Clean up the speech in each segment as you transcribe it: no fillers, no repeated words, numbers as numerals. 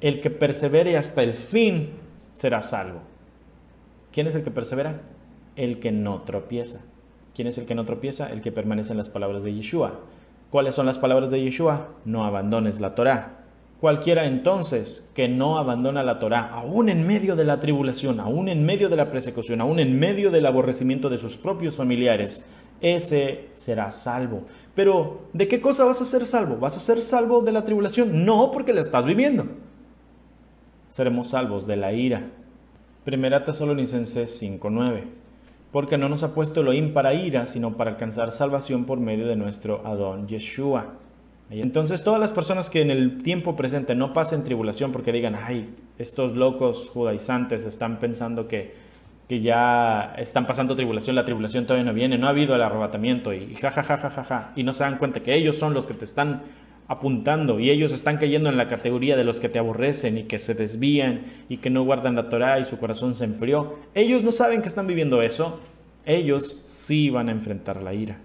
El que persevere hasta el fin será salvo. ¿Quién es el que persevera? El que no tropieza. ¿Quién es el que no tropieza? El que permanece en las palabras de Yeshua. ¿Cuáles son las palabras de Yeshua? No abandones la Torá. Cualquiera entonces que no abandona la Torá, aún en medio de la tribulación, aún en medio de la persecución, aún en medio del aborrecimiento de sus propios familiares, ese será salvo. Pero, ¿de qué cosa vas a ser salvo? ¿Vas a ser salvo de la tribulación? No, porque la estás viviendo. Seremos salvos de la ira. Primera Tesalonicenses 5:9. Porque no nos ha puesto Elohim para ira, sino para alcanzar salvación por medio de nuestro Adón Yeshua. Entonces todas las personas que en el tiempo presente no pasen tribulación porque digan, ay, estos locos judaizantes están pensando que ya están pasando tribulación, la tribulación todavía no viene, no ha habido el arrebatamiento y jajajajaja, y no se dan cuenta que ellos son los que te están apuntando y ellos están cayendo en la categoría de los que te aborrecen y que se desvían y que no guardan la Torá y su corazón se enfrió. Ellos no saben que están viviendo eso. Ellos sí van a enfrentar la ira.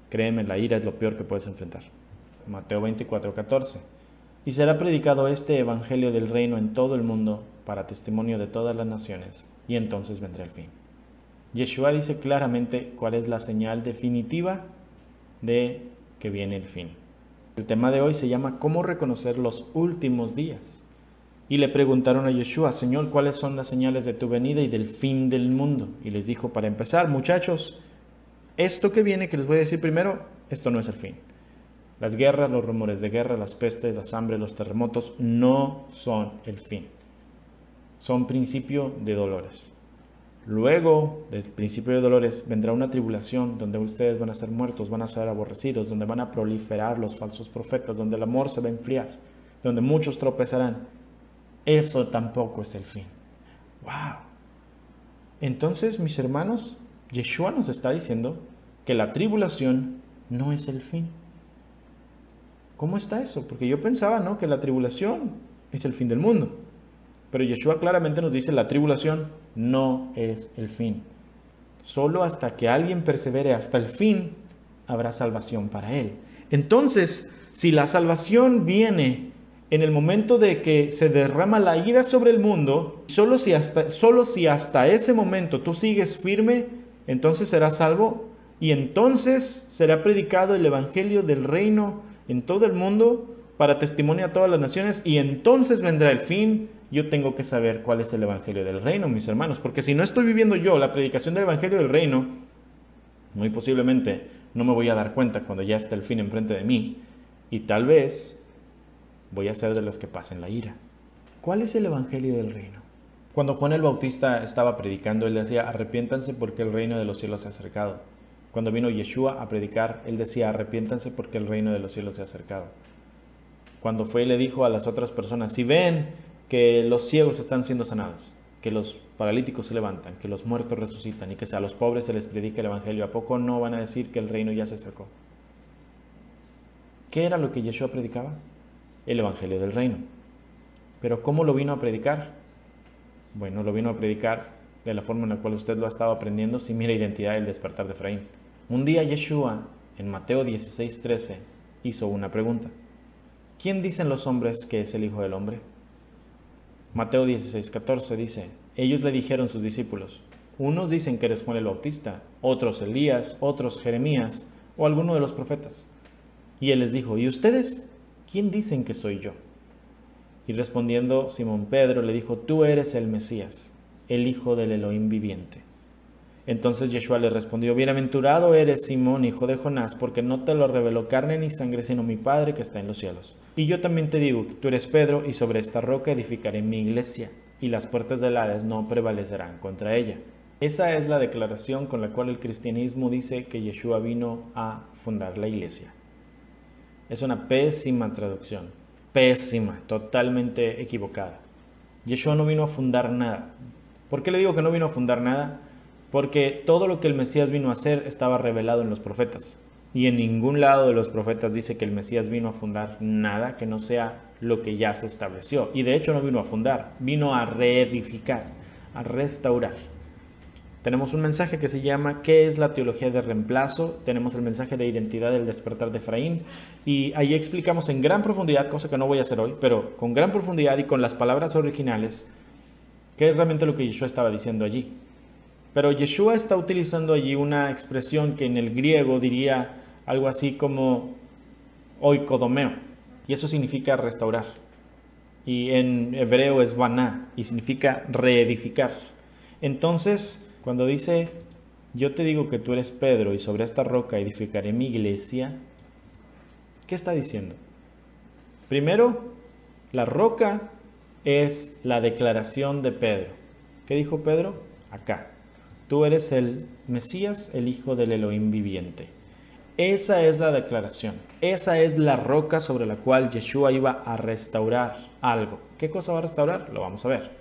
Créeme, la ira es lo peor que puedes enfrentar. Mateo 24:14. Y será predicado este evangelio del reino en todo el mundo para testimonio de todas las naciones, y entonces vendrá el fin. Yeshua dice claramente cuál es la señal definitiva de que viene el fin. El tema de hoy se llama ¿Cómo reconocer los últimos días? Y le preguntaron a Yeshua, Señor, ¿cuáles son las señales de tu venida y del fin del mundo? Y les dijo, para empezar, muchachos, esto que viene, que les voy a decir primero, esto no es el fin. Las guerras, los rumores de guerra, las pestes, las hambres, los terremotos no son el fin. Son principio de dolores. Luego del principio de dolores vendrá una tribulación donde ustedes van a ser muertos, van a ser aborrecidos, donde van a proliferar los falsos profetas, donde el amor se va a enfriar, donde muchos tropezarán. Eso tampoco es el fin. ¡Wow! Entonces, mis hermanos, Yeshua nos está diciendo que la tribulación no es el fin. ¿Cómo está eso? Porque yo pensaba, ¿no?, que la tribulación es el fin del mundo. Pero Yeshua claramente nos dice, la tribulación no es el fin. Solo hasta que alguien persevere hasta el fin, habrá salvación para él. Entonces, si la salvación viene en el momento de que se derrama la ira sobre el mundo, solo si hasta ese momento tú sigues firme, entonces serás salvo y entonces será predicado el evangelio del reino en todo el mundo para testimonio a todas las naciones y entonces vendrá el fin. Yo tengo que saber cuál es el evangelio del reino, mis hermanos, porque si no estoy viviendo yo la predicación del evangelio del reino, muy posiblemente no me voy a dar cuenta cuando ya está el fin enfrente de mí y tal vez voy a ser de los que pasen la ira. ¿Cuál es el evangelio del reino? Cuando Juan el Bautista estaba predicando, él decía, arrepiéntanse porque el reino de los cielos se ha acercado. Cuando vino Yeshua a predicar, él decía, arrepiéntanse porque el reino de los cielos se ha acercado. Cuando fue y le dijo a las otras personas, si ven que los ciegos están siendo sanados, que los paralíticos se levantan, que los muertos resucitan y que a los pobres se les predica el evangelio, ¿a poco no van a decir que el reino ya se acercó? ¿Qué era lo que Yeshua predicaba? El evangelio del reino. ¿Pero cómo lo vino a predicar? Bueno, lo vino a predicar de la forma en la cual usted lo ha estado aprendiendo si mira Identidad del despertar de Efraín. Un día Yeshua, en Mateo 16:13, hizo una pregunta. ¿Quién dicen los hombres que es el Hijo del Hombre? Mateo 16:14 dice, ellos le dijeron sus discípulos, unos dicen que eres Juan el Bautista, otros Elías, otros Jeremías o alguno de los profetas. Y él les dijo, ¿y ustedes? ¿Quién dicen que soy yo? Y respondiendo Simón Pedro le dijo, tú eres el Mesías, el Hijo del Elohim viviente. Entonces Yeshua le respondió, bienaventurado eres Simón, hijo de Jonás, porque no te lo reveló carne ni sangre, sino mi Padre que está en los cielos. Y yo también te digo que tú eres Pedro, y sobre esta roca edificaré mi iglesia, y las puertas del Hades no prevalecerán contra ella. Esa es la declaración con la cual el cristianismo dice que Yeshua vino a fundar la iglesia. Es una pésima traducción, pésima, totalmente equivocada. Yeshua no vino a fundar nada. ¿Por qué le digo que no vino a fundar nada? Porque todo lo que el Mesías vino a hacer estaba revelado en los profetas. Y en ningún lado de los profetas dice que el Mesías vino a fundar nada que no sea lo que ya se estableció. Y de hecho no vino a fundar, vino a reedificar, a restaurar. Tenemos un mensaje que se llama ¿qué es la teología de reemplazo? Tenemos el mensaje de identidad del despertar de Efraín y ahí explicamos en gran profundidad, cosa que no voy a hacer hoy, pero con gran profundidad y con las palabras originales, qué es realmente lo que Yeshua estaba diciendo allí. Pero Yeshua está utilizando allí una expresión que en el griego diría algo así como oikodomeo, y eso significa restaurar. Y en hebreo es baná, y significa reedificar. Entonces, cuando dice, yo te digo que tú eres Pedro, y sobre esta roca edificaré mi iglesia, ¿qué está diciendo? Primero, la roca es la declaración de Pedro. ¿Qué dijo Pedro? Acá. Tú eres el Mesías, el Hijo del Elohim viviente. Esa es la declaración. Esa es la roca sobre la cual Yeshua iba a restaurar algo. ¿Qué cosa va a restaurar? Lo vamos a ver.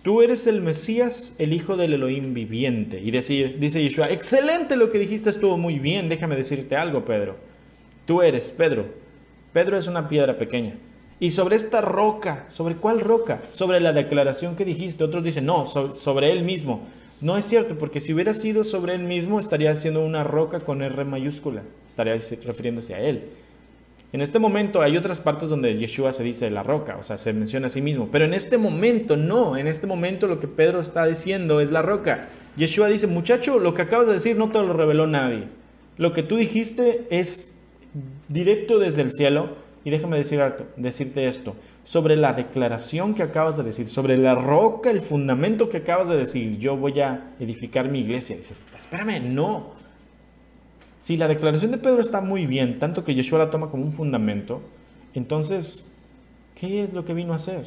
Tú eres el Mesías, el Hijo del Elohim viviente. Y dice Yeshua, excelente lo que dijiste, estuvo muy bien. Déjame decirte algo, Pedro. Tú eres Pedro. Pedro es una piedra pequeña. Y sobre esta roca, ¿sobre cuál roca? Sobre la declaración que dijiste. Otros dicen, no, sobre él mismo. No es cierto, porque si hubiera sido sobre él mismo, estaría haciendo una roca con R mayúscula. Estaría refiriéndose a él. En este momento hay otras partes donde Yeshua se dice la roca, o sea, se menciona a sí mismo. Pero en este momento no, en este momento lo que Pedro está diciendo es la roca. Yeshua dice, muchacho, lo que acabas de decir no te lo reveló nadie. Lo que tú dijiste es directo desde el cielo. Y déjame decirte esto, sobre la declaración que acabas de decir, sobre la roca, el fundamento que acabas de decir, yo voy a edificar mi iglesia. Y dices, espérame, no. Si la declaración de Pedro está muy bien, tanto que Yeshua la toma como un fundamento, entonces, ¿qué es lo que vino a hacer?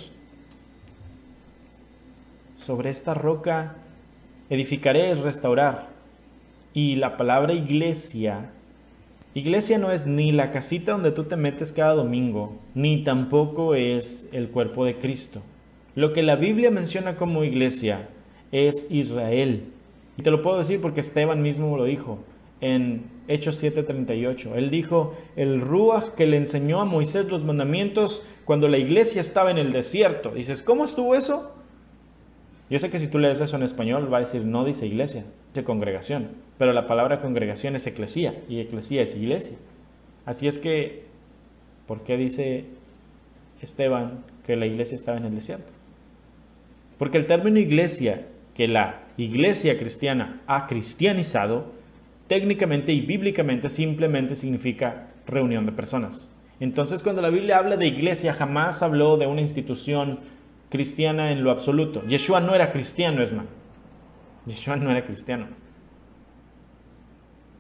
Sobre esta roca edificaré, restaurar. Y la palabra iglesia no es ni la casita donde tú te metes cada domingo, ni tampoco es el cuerpo de Cristo. Lo que la Biblia menciona como iglesia es Israel. Y te lo puedo decir porque Esteban mismo lo dijo en Hechos 7:38. Él dijo, el Ruach que le enseñó a Moisés los mandamientos cuando la iglesia estaba en el desierto. Dices, ¿cómo estuvo eso? Yo sé que si tú lees eso en español va a decir, no dice iglesia, dice congregación. Pero la palabra congregación es eclesía y eclesía es iglesia. Así es que, ¿por qué dice Esteban que la iglesia estaba en el desierto? Porque el término iglesia, que la iglesia cristiana ha cristianizado, técnicamente y bíblicamente simplemente significa reunión de personas. Entonces, cuando la Biblia habla de iglesia, jamás habló de una institución cristiana en lo absoluto. Yeshua no era cristiano, Esma. Yeshua no era cristiano.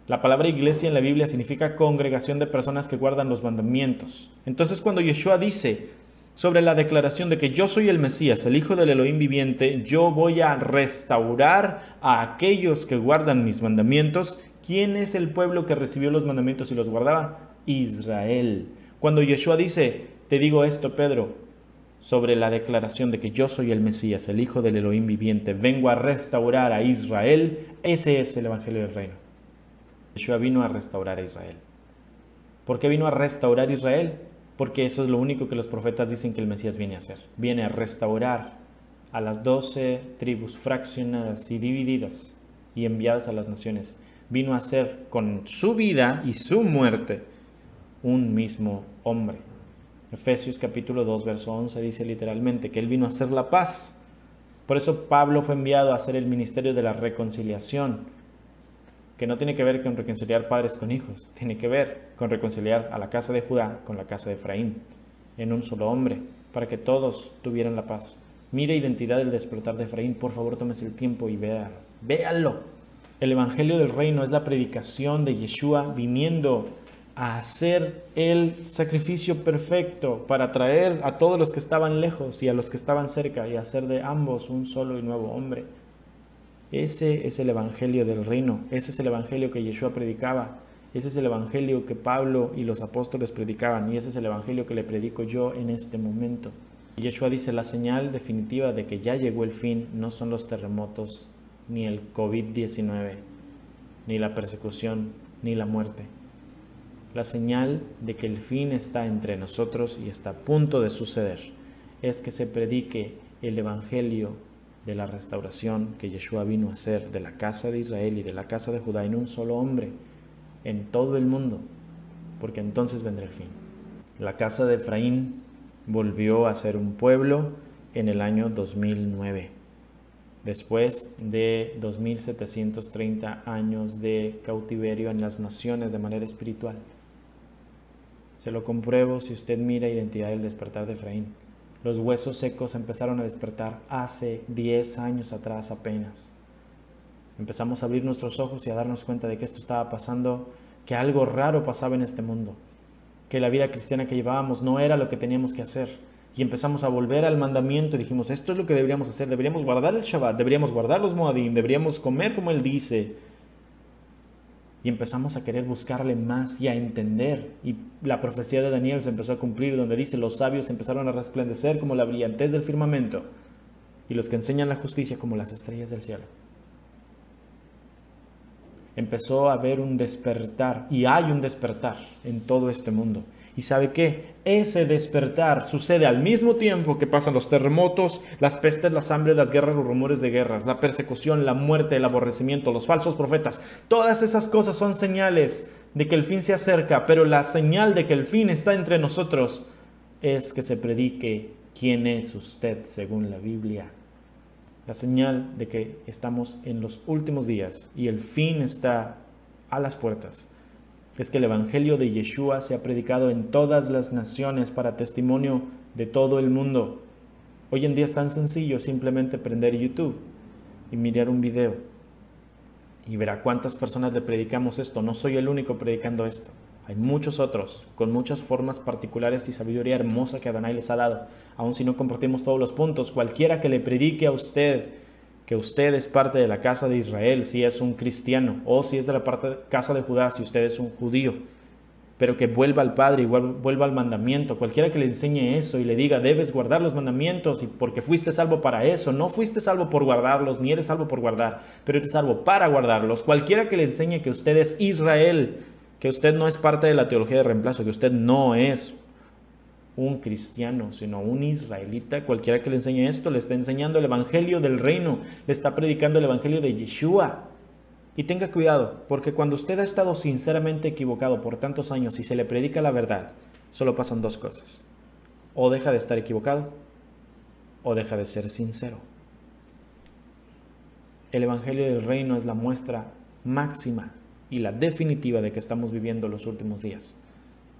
La palabra iglesia en la Biblia significa congregación de personas que guardan los mandamientos. Entonces, cuando Yeshua dice sobre la declaración de que yo soy el Mesías, el Hijo del Elohim viviente, yo voy a restaurar a aquellos que guardan mis mandamientos. ¿Quién es el pueblo que recibió los mandamientos y los guardaba? Israel. Cuando Yeshua dice, te digo esto, Pedro, sobre la declaración de que yo soy el Mesías, el Hijo del Elohim viviente, vengo a restaurar a Israel, ese es el Evangelio del Reino. Yeshua vino a restaurar a Israel. ¿Por qué vino a restaurar a Israel? Porque eso es lo único que los profetas dicen que el Mesías viene a hacer. Viene a restaurar a las 12 tribus fraccionadas y divididas y enviadas a las naciones. Vino a hacer con su vida y su muerte un mismo hombre. Efesios capítulo 2, verso 11 dice literalmente que Él vino a hacer la paz. Por eso Pablo fue enviado a hacer el ministerio de la reconciliación, que no tiene que ver con reconciliar padres con hijos, tiene que ver con reconciliar a la casa de Judá con la casa de Efraín, en un solo hombre, para que todos tuvieran la paz. Mire Identidad del despertar de Efraín, por favor tómese el tiempo y véanlo. El Evangelio del Reino es la predicación de Yeshua viniendo a hacer el sacrificio perfecto para traer a todos los que estaban lejos y a los que estaban cerca y hacer de ambos un solo y nuevo hombre. Ese es el Evangelio del Reino, ese es el Evangelio que Yeshua predicaba, ese es el Evangelio que Pablo y los apóstoles predicaban y ese es el Evangelio que le predico yo en este momento. Yeshua dice, la señal definitiva de que ya llegó el fin no son los terremotos, ni el COVID-19, ni la persecución, ni la muerte. La señal de que el fin está entre nosotros y está a punto de suceder es que se predique el Evangelio de la restauración que Yeshua vino a hacer de la casa de Israel y de la casa de Judá en un solo hombre, en todo el mundo, porque entonces vendrá el fin. La casa de Efraín volvió a ser un pueblo en el año 2009, después de 2730 años de cautiverio en las naciones de manera espiritual. Se lo compruebo si usted mira Identidad del despertar de Efraín. Los huesos secos empezaron a despertar hace 10 años atrás apenas. Empezamos a abrir nuestros ojos y a darnos cuenta de que esto estaba pasando, que algo raro pasaba en este mundo, que la vida cristiana que llevábamos no era lo que teníamos que hacer. Y empezamos a volver al mandamiento y dijimos, esto es lo que deberíamos hacer, deberíamos guardar el Shabbat, deberíamos guardar los Moadim, deberíamos comer como Él dice. Y empezamos a querer buscarle más y a entender. Y la profecía de Daniel se empezó a cumplir, donde dice, los sabios empezaron a resplandecer como la brillantez del firmamento, y los que enseñan la justicia como las estrellas del cielo. Empezó a haber un despertar, y hay un despertar en todo este mundo. ¿Y sabe qué? Ese despertar sucede al mismo tiempo que pasan los terremotos, las pestes, las hambres, las guerras, los rumores de guerras, la persecución, la muerte, el aborrecimiento, los falsos profetas. Todas esas cosas son señales de que el fin se acerca, pero la señal de que el fin está entre nosotros es que se predique quién es usted según la Biblia. La señal de que estamos en los últimos días y el fin está a las puertas es que el Evangelio de Yeshua se ha predicado en todas las naciones para testimonio de todo el mundo. Hoy en día es tan sencillo simplemente prender YouTube y mirar un video y verá cuántas personas le predicamos esto. No soy el único predicando esto. Hay muchos otros con muchas formas particulares y sabiduría hermosa que Adonai les ha dado. Aun si no compartimos todos los puntos, cualquiera que le predique a usted que usted es parte de la casa de Israel, si es un cristiano, o si es de la casa de Judá, si usted es un judío, pero que vuelva al Padre y vuelva al mandamiento. Cualquiera que le enseñe eso y le diga, debes guardar los mandamientos y porque fuiste salvo para eso. No fuiste salvo por guardarlos, ni eres salvo por guardar, pero eres salvo para guardarlos. Cualquiera que le enseñe que usted es Israel, que usted no es parte de la teología de reemplazo, que usted no es un cristiano, sino un israelita, cualquiera que le enseñe esto, le está enseñando el evangelio del reino, le está predicando el evangelio de Yeshua. Y tenga cuidado, porque cuando usted ha estado sinceramente equivocado por tantos años y se le predica la verdad, solo pasan dos cosas: o deja de estar equivocado, o deja de ser sincero. El evangelio del reino es la muestra máxima y la definitiva de que estamos viviendo los últimos días.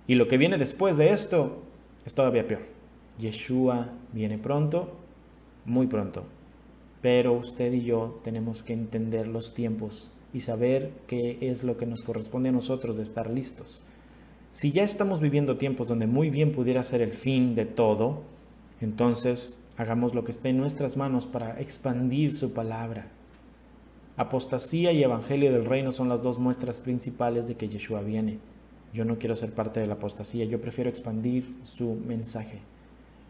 Y lo que viene después de esto es todavía peor. Yeshua viene pronto, muy pronto. Pero usted y yo tenemos que entender los tiempos y saber qué es lo que nos corresponde a nosotros de estar listos. Si ya estamos viviendo tiempos donde muy bien pudiera ser el fin de todo, entonces hagamos lo que esté en nuestras manos para expandir su palabra. Apostasía y evangelio del reino son las dos muestras principales de que Yeshua viene. Yo no quiero ser parte de la apostasía, yo prefiero expandir su mensaje.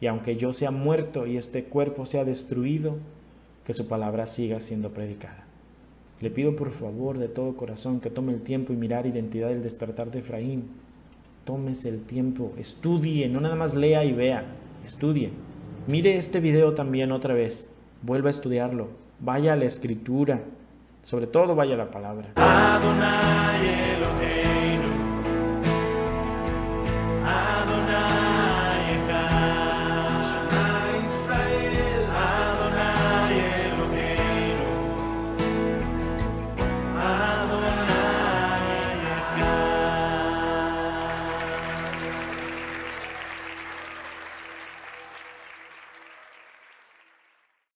Y aunque yo sea muerto y este cuerpo sea destruido, que su palabra siga siendo predicada. Le pido por favor de todo corazón que tome el tiempo y mirar Identidad del despertar de Efraín. Tómese el tiempo, estudie, no nada más lea y vea, estudie. Mire este video también otra vez, vuelva a estudiarlo, vaya a la escritura, sobre todo vaya a la palabra. Adonai Elohim.